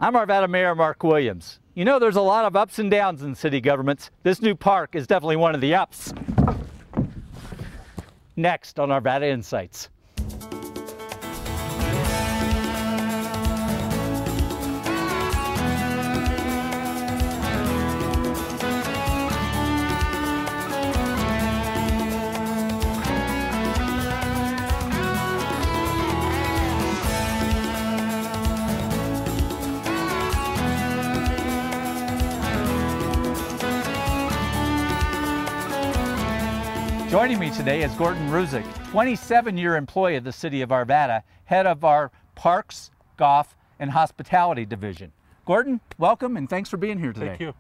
I'm Arvada Mayor Marc Williams. You know, there's a lot of ups and downs in city governments. This new park is definitely one of the ups. Next on Arvada Insights. Joining me today is Gordon Reusink, 27-year employee of the City of Arvada, head of our Parks, Golf, and Hospitality Division. Gordon, welcome and thanks for being here today. Thank you.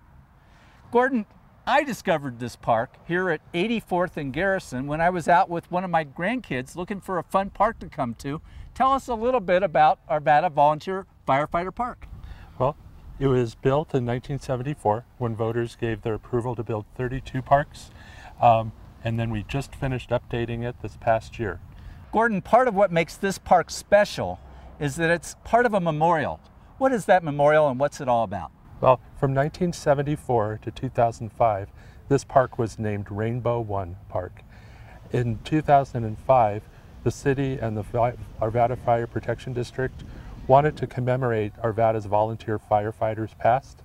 Gordon, I discovered this park here at 84th and Garrison when I was out with one of my grandkids looking for a fun park to come to. Tell us a little bit about Arvada Volunteer Firefighter Park. Well, it was built in 1974 when voters gave their approval to build 32 parks. And then we just finished updating it this past year. Gordon, part of what makes this park special is that it's part of a memorial. What is that memorial and what's it all about? Well, from 1974 to 2005, this park was named Rainbow One Park. In 2005, the city and the Arvada Fire Protection District wanted to commemorate Arvada's volunteer firefighters past.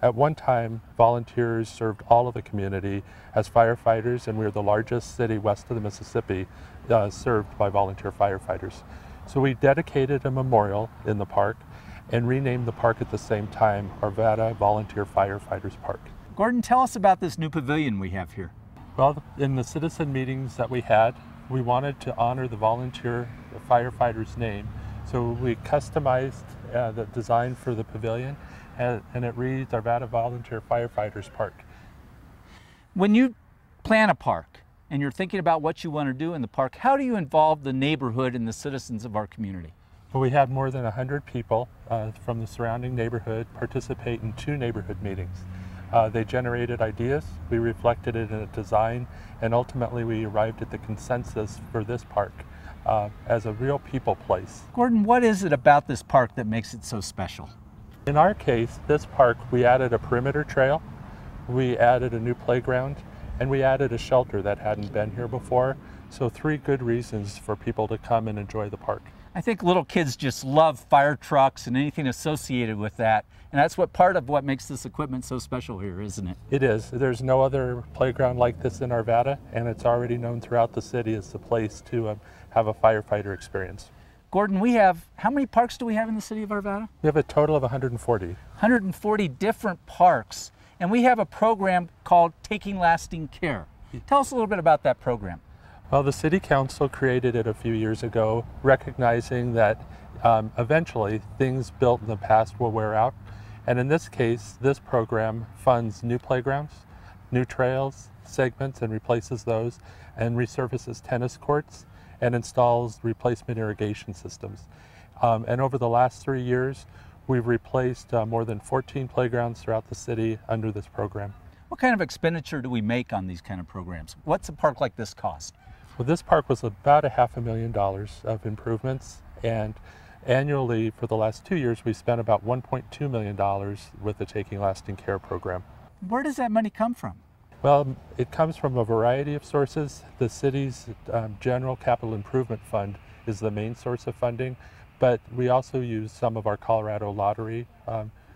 At one time, volunteers served all of the community as firefighters, and we are the largest city west of the Mississippi served by volunteer firefighters. So we dedicated a memorial in the park and renamed the park at the same time Arvada Volunteer Firefighters Park. Gordon, tell us about this new pavilion we have here. Well, in the citizen meetings that we had, we wanted to honor the volunteer firefighter's name. So we customized the design for the pavilion, and it reads Arvada Volunteer Firefighters Park. When you plan a park and you're thinking about what you want to do in the park, how do you involve the neighborhood and the citizens of our community? Well, we had more than 100 people from the surrounding neighborhood participate in 2 neighborhood meetings. They generated ideas, we reflected it in a design, and ultimately we arrived at the consensus for this park as a real people place. Gordon, what is it about this park that makes it so special? In our case, this park, we added a perimeter trail, we added a new playground, and we added a shelter that hadn't been here before. So 3 good reasons for people to come and enjoy the park. I think little kids just love fire trucks and anything associated with that. And that's part of what makes this equipment so special here, isn't it? It is. There's no other playground like this in Arvada, and it's already known throughout the city as the place to have a firefighter experience. Gordon, how many parks do we have in the city of Arvada? We have a total of 140. 140 different parks, and we have a program called Taking Lasting Care. Tell us a little bit about that program. Well, the City Council created it a few years ago, recognizing that eventually things built in the past will wear out. And in this case, this program funds new playgrounds, new trails, segments, and replaces those, and resurfaces tennis courts, and installs replacement irrigation systems. And over the last 3 years, we've replaced more than 14 playgrounds throughout the city under this program. What kind of expenditure do we make on these kind of programs? What's a park like this cost? Well, this park was about $500,000 of improvements, and annually for the last 2 years, we spent about $1.2 million with the Taking Lasting Care program. Where does that money come from? Well, it comes from a variety of sources. The city's general capital improvement fund is the main source of funding, but we also use some of our Colorado Lottery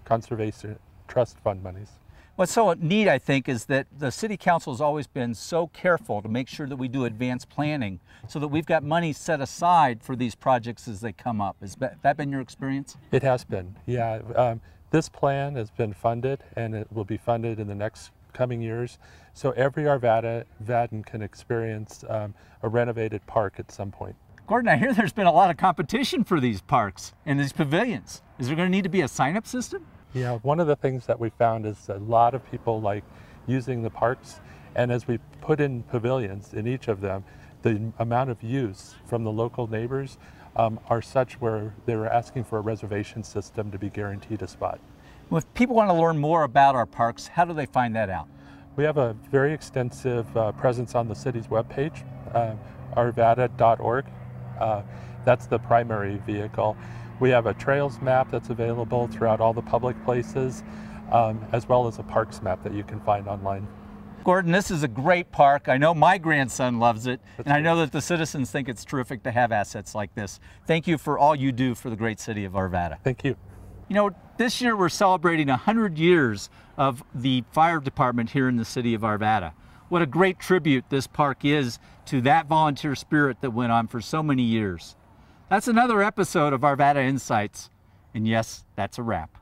Conservation Trust Fund monies. What's so neat, I think, is that the City Council has always been so careful to make sure that we do advanced planning so that we've got money set aside for these projects as they come up. Has that been your experience? It has been, yeah. This plan has been funded, and it will be funded in the next coming years. So every Arvadan can experience a renovated park at some point. Gordon, I hear there's been a lot of competition for these parks and these pavilions. Is there going to need to be a sign-up system? Yeah, one of the things that we found is a lot of people like using the parks, and as we put in pavilions in each of them, the amount of use from the local neighbors are such where they were asking for a reservation system to be guaranteed a spot. Well, if people want to learn more about our parks, how do they find that out? We have a very extensive presence on the city's webpage, arvada.org. That's the primary vehicle. We have a trails map that's available throughout all the public places, as well as a parks map that you can find online. Gordon, this is a great park. I know my grandson loves it, and I know that the citizens think it's terrific to have assets like this. Thank you for all you do for the great city of Arvada. Thank you. You know, this year we're celebrating 100 years of the fire department here in the city of Arvada. What a great tribute this park is to that volunteer spirit that went on for so many years. That's another episode of Arvada Insights, and yes, that's a wrap.